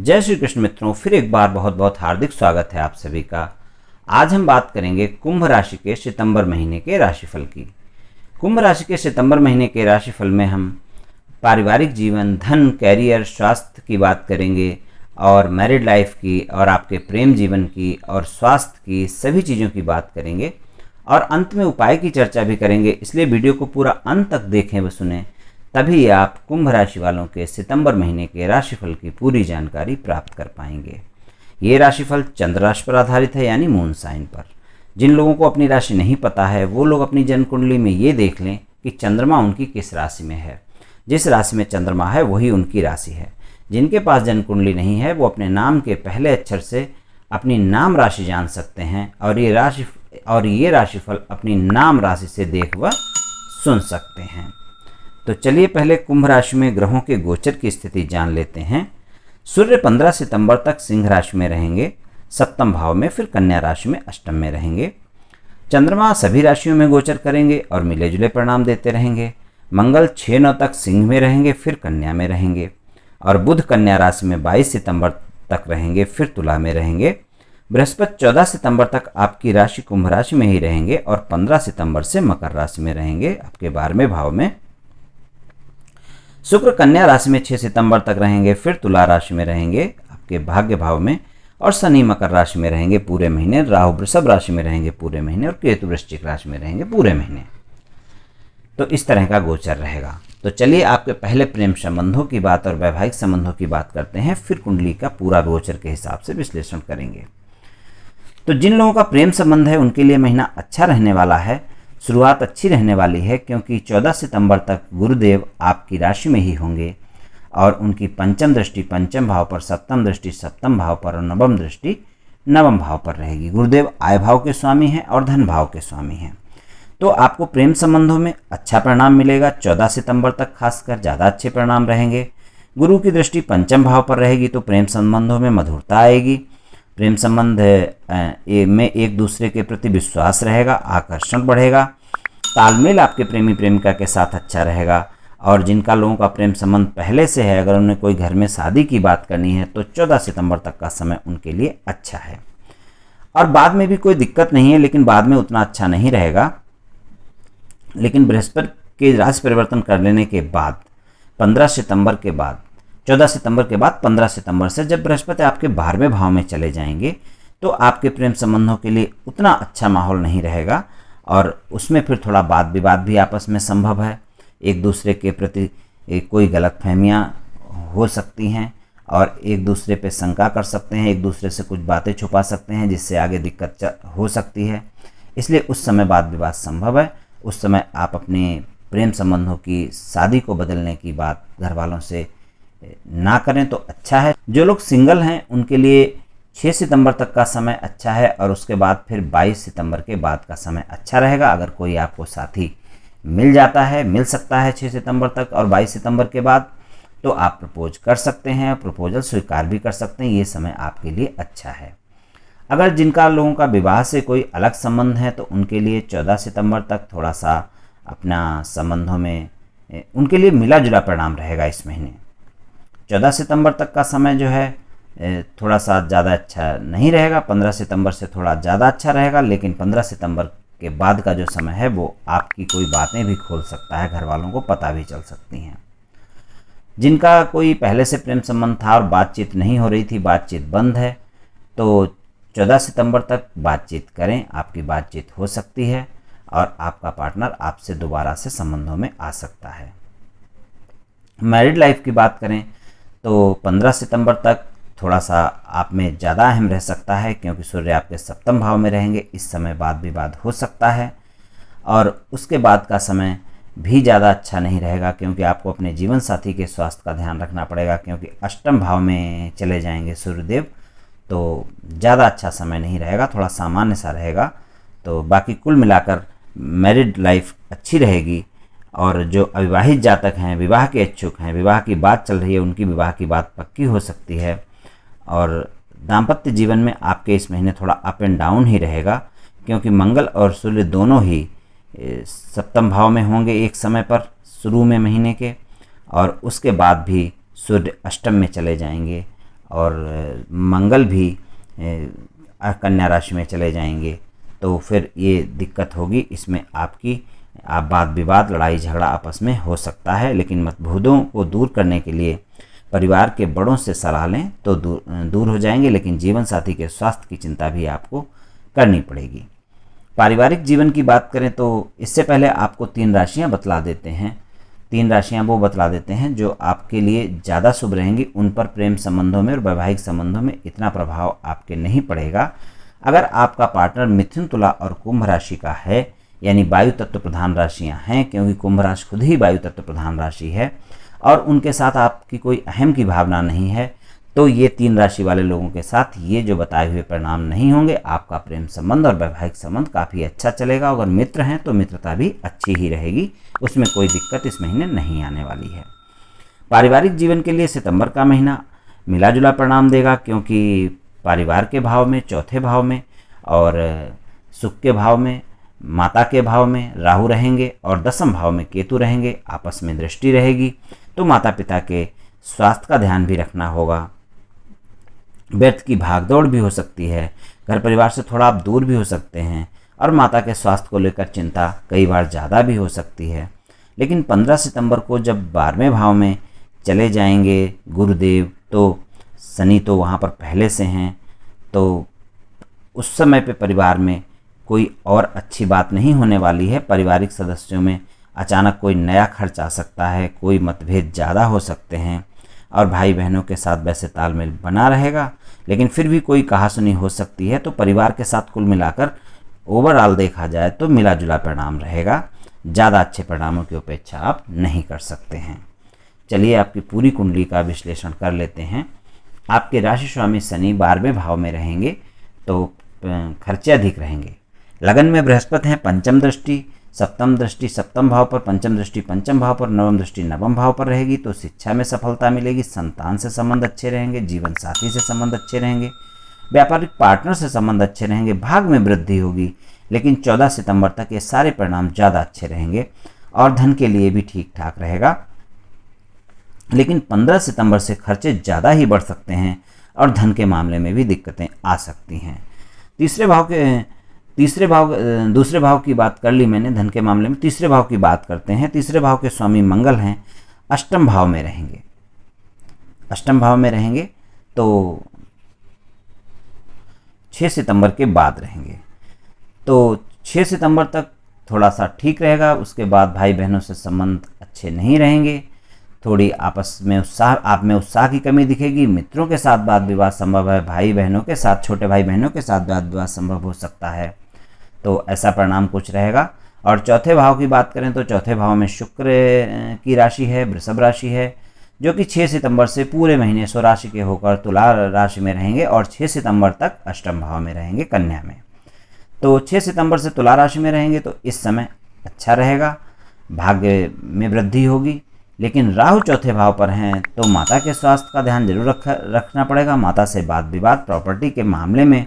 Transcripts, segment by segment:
जय श्री कृष्ण मित्रों, फिर एक बार बहुत बहुत हार्दिक स्वागत है आप सभी का। आज हम बात करेंगे कुंभ राशि के सितंबर महीने के राशिफल की। कुंभ राशि के सितंबर महीने के राशिफल में हम पारिवारिक जीवन, धन, कैरियर, स्वास्थ्य की बात करेंगे और मैरिड लाइफ की और आपके प्रेम जीवन की और स्वास्थ्य की सभी चीज़ों की बात करेंगे और अंत में उपाय की चर्चा भी करेंगे। इसलिए वीडियो को पूरा अंत तक देखें व सुने, तभी आप कुंभ राशि वालों के सितंबर महीने के राशिफल की पूरी जानकारी प्राप्त कर पाएंगे। ये राशिफल चंद्र राशि पर आधारित है, यानी मून साइन पर। जिन लोगों को अपनी राशि नहीं पता है वो लोग अपनी जन्म कुंडली में ये देख लें कि चंद्रमा उनकी किस राशि में है। जिस राशि में चंद्रमा है वही उनकी राशि है। जिनके पास जन्म कुंडली नहीं है वो अपने नाम के पहले अक्षर से अपनी नाम राशि जान सकते हैं और ये राशिफल अपनी नाम राशि से देख व सुन सकते हैं। तो चलिए पहले कुंभ राशि में ग्रहों के गोचर की स्थिति जान लेते हैं। सूर्य 15 सितंबर तक सिंह राशि में रहेंगे, सप्तम भाव में, फिर कन्या राशि में अष्टम में रहेंगे। चंद्रमा सभी राशियों में गोचर करेंगे और मिले जुले परिणाम देते रहेंगे। मंगल 6-9 तक सिंह में रहेंगे, फिर कन्या में रहेंगे और बुध कन्या राशि में 22 सितंबर तक रहेंगे, फिर तुला में रहेंगे। बृहस्पति 14 सितंबर तक आपकी राशि कुंभ राशि में ही रहेंगे और 15 सितंबर से मकर राशि में रहेंगे, आपके 12वें भाव में। शुक्र कन्या राशि में 6 सितंबर तक रहेंगे, फिर तुला राशि में रहेंगे, आपके भाग्य भाव में। और शनि मकर राशि में रहेंगे पूरे महीने, राहु वृषभ राशि में रहेंगे पूरे महीने और केतु वृश्चिक राशि में रहेंगे पूरे महीने। तो इस तरह का गोचर रहेगा। तो चलिए आपके पहले प्रेम संबंधों की बात और वैवाहिक संबंधों की बात करते हैं, फिर कुंडली का पूरा गोचर के हिसाब से विश्लेषण करेंगे। तो जिन लोगों का प्रेम संबंध है उनके लिए महीना अच्छा रहने वाला है। शुरुआत अच्छी रहने वाली है क्योंकि 14 सितंबर तक गुरुदेव आपकी राशि में ही होंगे और उनकी पंचम दृष्टि पंचम भाव पर, सप्तम दृष्टि सप्तम भाव पर और नवम दृष्टि नवम भाव पर रहेगी। गुरुदेव आय भाव के स्वामी हैं और धन भाव के स्वामी हैं। तो आपको प्रेम संबंधों में अच्छा परिणाम मिलेगा। 14 सितंबर तक खासकर ज़्यादा अच्छे परिणाम रहेंगे। गुरु की दृष्टि पंचम भाव पर रहेगी तो प्रेम संबंधों में मधुरता आएगी। प्रेम संबंध में एक दूसरे के प्रति विश्वास रहेगा, आकर्षण बढ़ेगा, तालमेल आपके प्रेमी प्रेमिका के साथ अच्छा रहेगा। और जिनका लोगों का प्रेम संबंध पहले से है, अगर उन्हें कोई घर में शादी की बात करनी है तो 14 सितंबर तक का समय उनके लिए अच्छा है। और बाद में भी कोई दिक्कत नहीं है, लेकिन बाद में उतना अच्छा नहीं रहेगा। लेकिन बृहस्पति के राशि परिवर्तन कर लेने के बाद 15 सितंबर के बाद 14 सितंबर के बाद 15 सितंबर से जब बृहस्पति आपके 12वें भाव में चले जाएंगे तो आपके प्रेम संबंधों के लिए उतना अच्छा माहौल नहीं रहेगा और उसमें फिर थोड़ा वाद विवाद भी आपस में संभव है। एक दूसरे के प्रति कोई गलतफहमियां हो सकती हैं और एक दूसरे पे शंका कर सकते हैं, एक दूसरे से कुछ बातें छुपा सकते हैं जिससे आगे दिक्कत हो सकती है। इसलिए उस समय वाद विवाद संभव है। उस समय आप अपने प्रेम संबंधों की शादी को बदलने की बात घर वालों से ना करें तो अच्छा है। जो लोग सिंगल हैं उनके लिए 6 सितंबर तक का समय अच्छा है और उसके बाद फिर 22 सितंबर के बाद का समय अच्छा रहेगा। अगर कोई आपको साथी मिल जाता है, मिल सकता है 6 सितंबर तक और 22 सितंबर के बाद, तो आप प्रपोज कर सकते हैं, प्रपोजल स्वीकार भी कर सकते हैं। ये समय आपके लिए अच्छा है। अगर जिनका लोगों का विवाह से कोई अलग संबंध है तो उनके लिए 14 सितंबर तक थोड़ा सा अपना संबंधों में उनके लिए मिला जुला परिणाम रहेगा। इस महीने 14 सितंबर तक का समय जो है थोड़ा सा ज़्यादा अच्छा नहीं रहेगा। 15 सितंबर से थोड़ा ज़्यादा अच्छा रहेगा, लेकिन 15 सितंबर के बाद का जो समय है वो आपकी कोई बातें भी खोल सकता है, घर वालों को पता भी चल सकती हैं। जिनका कोई पहले से प्रेम संबंध था और बातचीत नहीं हो रही थी, बातचीत बंद है, तो 14 सितंबर तक बातचीत करें, आपकी बातचीत हो सकती है और आपका पार्टनर आपसे दोबारा से संबंधों में आ सकता है। मैरिड लाइफ की बात करें तो 15 सितंबर तक थोड़ा सा आप में ज़्यादा अहम रह सकता है क्योंकि सूर्य आपके सप्तम भाव में रहेंगे। इस समय वाद विवाद हो सकता है और उसके बाद का समय भी ज़्यादा अच्छा नहीं रहेगा क्योंकि आपको अपने जीवन साथी के स्वास्थ्य का ध्यान रखना पड़ेगा क्योंकि अष्टम भाव में चले जाएंगे सूर्यदेव, तो ज़्यादा अच्छा समय नहीं रहेगा, थोड़ा सामान्य सा रहेगा। तो बाकी कुल मिलाकर मैरिड लाइफ अच्छी रहेगी और जो अविवाहित जातक हैं, विवाह के इच्छुक हैं, विवाह की बात चल रही है, उनकी विवाह की बात पक्की हो सकती है। और दाम्पत्य जीवन में आपके इस महीने थोड़ा अप एंड डाउन ही रहेगा क्योंकि मंगल और सूर्य दोनों ही सप्तम भाव में होंगे एक समय पर शुरू में महीने के, और उसके बाद भी सूर्य अष्टम में चले जाएंगे और मंगल भी कन्या राशि में चले जाएंगे, तो फिर ये दिक्कत होगी। इसमें आप वाद विवाद, लड़ाई झगड़ा आपस में हो सकता है। लेकिन मतभेदों को दूर करने के लिए परिवार के बड़ों से सलाह लें तो दूर हो जाएंगे। लेकिन जीवन साथी के स्वास्थ्य की चिंता भी आपको करनी पड़ेगी। पारिवारिक जीवन की बात करें तो इससे पहले आपको 3 राशियां बतला देते हैं। 3 राशियां वो बतला देते हैं जो आपके लिए ज़्यादा शुभ रहेंगी। उन पर प्रेम संबंधों में और वैवाहिक संबंधों में इतना प्रभाव आपके नहीं पड़ेगा। अगर आपका पार्टनर मिथुन, तुला और कुंभ राशि का है, यानी वायु तत्व प्रधान राशियां हैं, क्योंकि कुंभ राशि खुद ही वायु तत्व प्रधान राशि है, और उनके साथ आपकी कोई अहम की भावना नहीं है, तो ये 3 राशि वाले लोगों के साथ ये जो बताए हुए परिणाम नहीं होंगे। आपका प्रेम संबंध और वैवाहिक संबंध काफ़ी अच्छा चलेगा। अगर मित्र हैं तो मित्रता भी अच्छी ही रहेगी, उसमें कोई दिक्कत इस महीने नहीं आने वाली है। पारिवारिक जीवन के लिए सितंबर का महीना मिला जुला परिणाम देगा, क्योंकि परिवार के भाव में, चौथे भाव में और सुख के भाव में, माता के भाव में राहु रहेंगे और 10वें भाव में केतु रहेंगे। आपस में दृष्टि रहेगी, तो माता पिता के स्वास्थ्य का ध्यान भी रखना होगा। व्यर्थ की भागदौड़ भी हो सकती है, घर परिवार से थोड़ा आप दूर भी हो सकते हैं, और माता के स्वास्थ्य को लेकर चिंता कई बार ज़्यादा भी हो सकती है। लेकिन 15 सितंबर को जब 12वें भाव में चले जाएंगे गुरुदेव, तो शनि तो वहाँ पर पहले से हैं, तो उस समय पे परिवार में कोई और अच्छी बात नहीं होने वाली है। पारिवारिक सदस्यों में अचानक कोई नया खर्च आ सकता है, कोई मतभेद ज़्यादा हो सकते हैं, और भाई बहनों के साथ वैसे तालमेल बना रहेगा, लेकिन फिर भी कोई कहासुनी हो सकती है। तो परिवार के साथ कुल मिलाकर ओवरऑल देखा जाए तो मिला जुला परिणाम रहेगा। ज़्यादा अच्छे परिणामों की अपेक्षा आप नहीं कर सकते हैं। चलिए आपकी पूरी कुंडली का विश्लेषण कर लेते हैं। आपके राशि स्वामी शनि 12वें भाव में रहेंगे, तो खर्चे अधिक रहेंगे। लगन में बृहस्पति हैं, पंचम दृष्टि सप्तम भाव पर, पंचम दृष्टि पंचम भाव पर, नवम दृष्टि नवम भाव पर रहेगी, तो शिक्षा में सफलता मिलेगी। संतान से संबंध अच्छे रहेंगे, जीवन साथी से संबंध अच्छे रहेंगे, व्यापारिक पार्टनर से संबंध अच्छे रहेंगे, भाग में वृद्धि होगी। लेकिन 14 सितंबर तक ये सारे परिणाम ज़्यादा अच्छे रहेंगे, और धन के लिए भी ठीक ठाक रहेगा। लेकिन 15 सितंबर से खर्चे ज़्यादा ही बढ़ सकते हैं, और धन के मामले में भी दिक्कतें आ सकती हैं। दूसरे भाव की बात कर ली मैंने धन के मामले में। तीसरे भाव की बात करते हैं। तीसरे भाव के स्वामी मंगल हैं, अष्टम भाव में रहेंगे। अष्टम भाव में रहेंगे तो 6 सितंबर के बाद रहेंगे, तो 6 सितंबर तक थोड़ा सा ठीक रहेगा। उसके बाद भाई बहनों से संबंध अच्छे नहीं रहेंगे, थोड़ी आपस में आप में उत्साह की कमी दिखेगी। मित्रों के साथ वाद विवाद संभव है, भाई बहनों के साथ, छोटे भाई बहनों के साथ वाद विवाद संभव हो सकता है, तो ऐसा परिणाम कुछ रहेगा। और चौथे भाव की बात करें तो चौथे भाव में शुक्र की राशि है, वृषभ राशि है, जो कि 6 सितंबर से पूरे महीने स्वराशि के होकर तुला राशि में रहेंगे, और 6 सितंबर तक अष्टम भाव में रहेंगे कन्या में। तो 6 सितंबर से तुला राशि में रहेंगे, तो इस समय अच्छा रहेगा, भाग्य में वृद्धि होगी। लेकिन राहु चौथे भाव पर हैं, तो माता के स्वास्थ्य का ध्यान जरूर रखना पड़ेगा। माता से वाद विवाद, प्रॉपर्टी के मामले में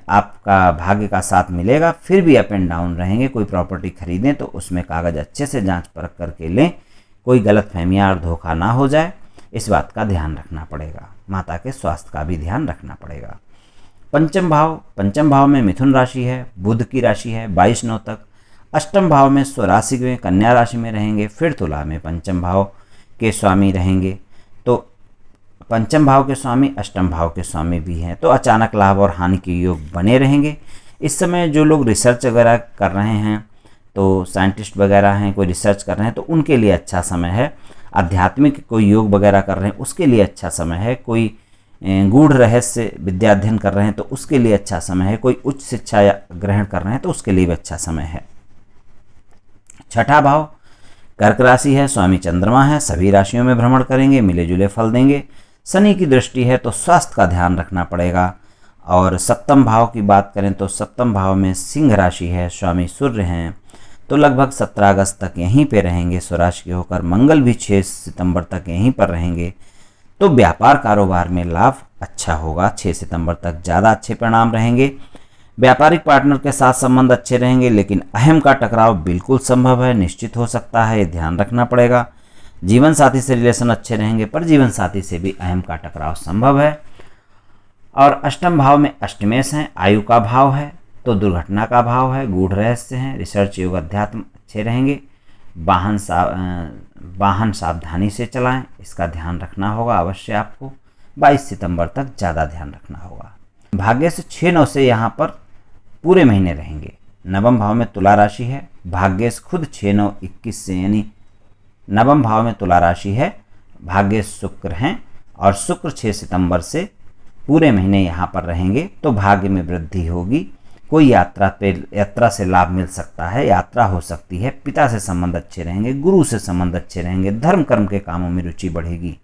आपका भाग्य का साथ मिलेगा, फिर भी अप एंड डाउन रहेंगे। कोई प्रॉपर्टी खरीदें तो उसमें कागज़ अच्छे से जांच परख करके लें, कोई गलतफहमियां और धोखा ना हो जाए, इस बात का ध्यान रखना पड़ेगा। माता के स्वास्थ्य का भी ध्यान रखना पड़ेगा। पंचम भाव में मिथुन राशि है, बुध की राशि है 22/9 तक। अष्टम भाव में स्वराशि में कन्या राशि में रहेंगे, फिर तुला में पंचम भाव के स्वामी रहेंगे। तो पंचम भाव के स्वामी अष्टम भाव के स्वामी भी हैं, तो अचानक लाभ और हानि के योग बने रहेंगे। इस समय जो लोग रिसर्च वगैरह कर रहे हैं, तो साइंटिस्ट वगैरह हैं, कोई रिसर्च कर रहे हैं, तो उनके लिए अच्छा समय है। आध्यात्मिक कोई योग वगैरह कर रहे हैं, उसके लिए अच्छा समय है। कोई गूढ़ रहस्य विद्या अध्ययन कर रहे हैं, तो उसके लिए अच्छा समय है। कोई उच्च शिक्षा ग्रहण कर रहे हैं, तो उसके लिए भी अच्छा समय है। छठा भाव कर्क राशि है, स्वामी चंद्रमा है, सभी राशियों में भ्रमण करेंगे, मिले जुले फल देंगे। शनि की दृष्टि है, तो स्वास्थ्य का ध्यान रखना पड़ेगा। और सप्तम भाव की बात करें तो सप्तम भाव में सिंह राशि है, स्वामी सूर्य हैं, तो लगभग 17 अगस्त तक यहीं पे रहेंगे स्वराशि के होकर। मंगल भी 6 सितंबर तक यहीं पर रहेंगे, तो व्यापार कारोबार में लाभ अच्छा होगा। 6 सितंबर तक ज़्यादा अच्छे परिणाम रहेंगे। व्यापारिक पार्टनर के साथ संबंध अच्छे रहेंगे, लेकिन अहम का टकराव बिल्कुल संभव है, निश्चित हो सकता है, ये ध्यान रखना पड़ेगा। जीवन साथी से रिलेशन अच्छे रहेंगे, पर जीवन साथी से भी अहम का टकराव संभव है। और अष्टम भाव में अष्टमेश हैं, आयु का भाव है, तो दुर्घटना का भाव है, गूढ़ रहस्य हैं, रिसर्च योग अध्यात्म अच्छे रहेंगे। वाहन सावधानी से चलाएं, इसका ध्यान रखना होगा अवश्य आपको। 22 सितंबर तक ज़्यादा ध्यान रखना होगा। भाग्य से 6-9 से यहाँ पर पूरे महीने रहेंगे। नवम भाव में तुला राशि है, भाग्य से खुद 6-9-21 से, यानी नवम भाव में तुला राशि है, भाग्य शुक्र हैं और शुक्र 6 सितंबर से पूरे महीने यहाँ पर रहेंगे, तो भाग्य में वृद्धि होगी। कोई यात्रा से लाभ मिल सकता है, यात्रा हो सकती है, पिता से संबंध अच्छे रहेंगे, गुरु से संबंध अच्छे रहेंगे, धर्म कर्म के कामों में रुचि बढ़ेगी।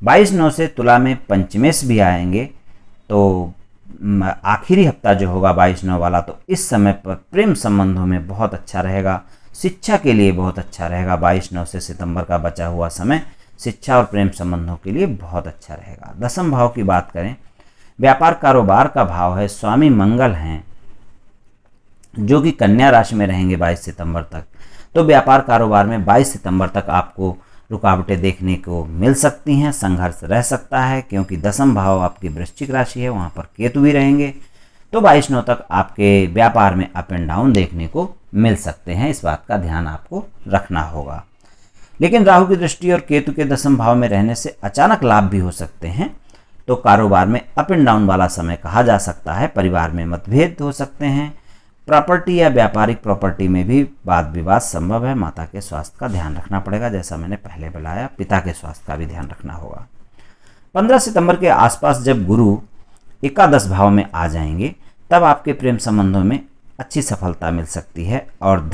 22/9 से तुला में पंचमेश भी आएंगे, तो आखिरी हफ्ता जो होगा 22/9 वाला, तो इस समय पर प्रेम संबंधों में बहुत अच्छा रहेगा, शिक्षा के लिए बहुत अच्छा रहेगा। 22/9 से सितंबर का बचा हुआ समय शिक्षा और प्रेम संबंधों के लिए बहुत अच्छा रहेगा। 10वें भाव की बात करें, व्यापार कारोबार का भाव है, स्वामी मंगल हैं जो कि कन्या राशि में रहेंगे 22 सितंबर तक। तो व्यापार कारोबार में 22 सितंबर तक आपको रुकावटें देखने को मिल सकती हैं, संघर्ष रह सकता है, क्योंकि 10वां भाव आपकी वृश्चिक राशि है, वहाँ पर केतु भी रहेंगे। तो 22/9 तक आपके व्यापार में अप एंड डाउन देखने को मिल सकते हैं, इस बात का ध्यान आपको रखना होगा। लेकिन राहु की दृष्टि और केतु के 10वें भाव में रहने से अचानक लाभ भी हो सकते हैं, तो कारोबार में अप एंड डाउन वाला समय कहा जा सकता है। परिवार में मतभेद हो सकते हैं, प्रॉपर्टी या व्यापारिक प्रॉपर्टी में भी वाद विवाद संभव है। माता के स्वास्थ्य का ध्यान रखना पड़ेगा, जैसा मैंने पहले बताया, पिता के स्वास्थ्य का भी ध्यान रखना होगा। 15 सितंबर के आसपास जब गुरु एकादश भाव में आ जाएंगे, तब आपके प्रेम संबंधों में अच्छी सफलता मिल सकती है और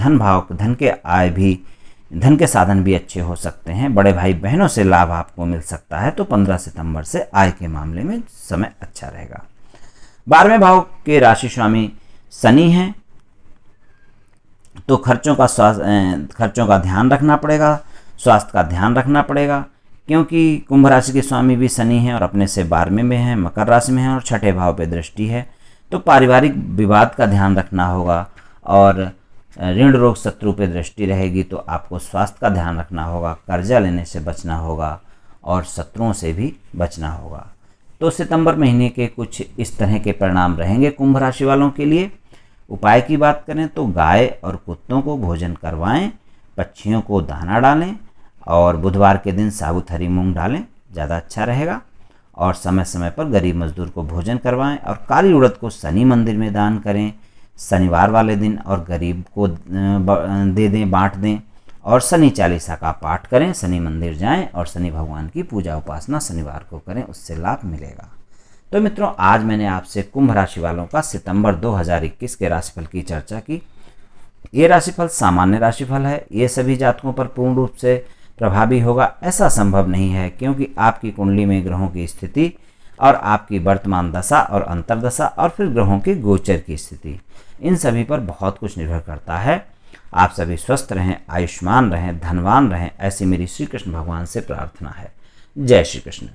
धन के साधन भी अच्छे हो सकते हैं। बड़े भाई बहनों से लाभ आपको मिल सकता है, तो 15 सितंबर से आय के मामले में समय अच्छा रहेगा। 12वें भाव के राशि स्वामी शनि हैं, तो खर्चों का ध्यान रखना पड़ेगा, स्वास्थ्य का ध्यान रखना पड़ेगा, क्योंकि कुंभ राशि के स्वामी भी शनि हैं और अपने से 12वें में हैं, मकर राशि में हैं और 6ठे भाव पे दृष्टि है। तो पारिवारिक विवाद का ध्यान रखना होगा और ऋण रोग शत्रु पे दृष्टि रहेगी, तो आपको स्वास्थ्य का ध्यान रखना होगा, कर्जा लेने से बचना होगा और शत्रुओं से भी बचना होगा। तो सितंबर महीने के कुछ इस तरह के परिणाम रहेंगे कुंभ राशि वालों के लिए। उपाय की बात करें तो गाय और कुत्तों को भोजन करवाएं, पक्षियों को दाना डालें और बुधवार के दिन साबुत हरी मूंग डालें, ज़्यादा अच्छा रहेगा। और समय समय पर गरीब मजदूर को भोजन करवाएं और काली उड़द को शनि मंदिर में दान करें शनिवार वाले दिन, और गरीब को दे दें, बांट दें, और शनि चालीसा का पाठ करें, शनि मंदिर जाएं और शनि भगवान की पूजा उपासना शनिवार को करें, उससे लाभ मिलेगा। तो मित्रों, आज मैंने आपसे कुंभ राशि वालों का सितंबर 2021 के राशिफल की चर्चा की। ये राशिफल सामान्य राशिफल है, ये सभी जातकों पर पूर्ण रूप से प्रभावी होगा ऐसा संभव नहीं है, क्योंकि आपकी कुंडली में ग्रहों की स्थिति और आपकी वर्तमान दशा और अंतर्दशा और फिर ग्रहों के गोचर की स्थिति, इन सभी पर बहुत कुछ निर्भर करता है। आप सभी स्वस्थ रहें, आयुष्मान रहें, धनवान रहें, ऐसी मेरी श्री कृष्ण भगवान से प्रार्थना है। जय श्री कृष्ण।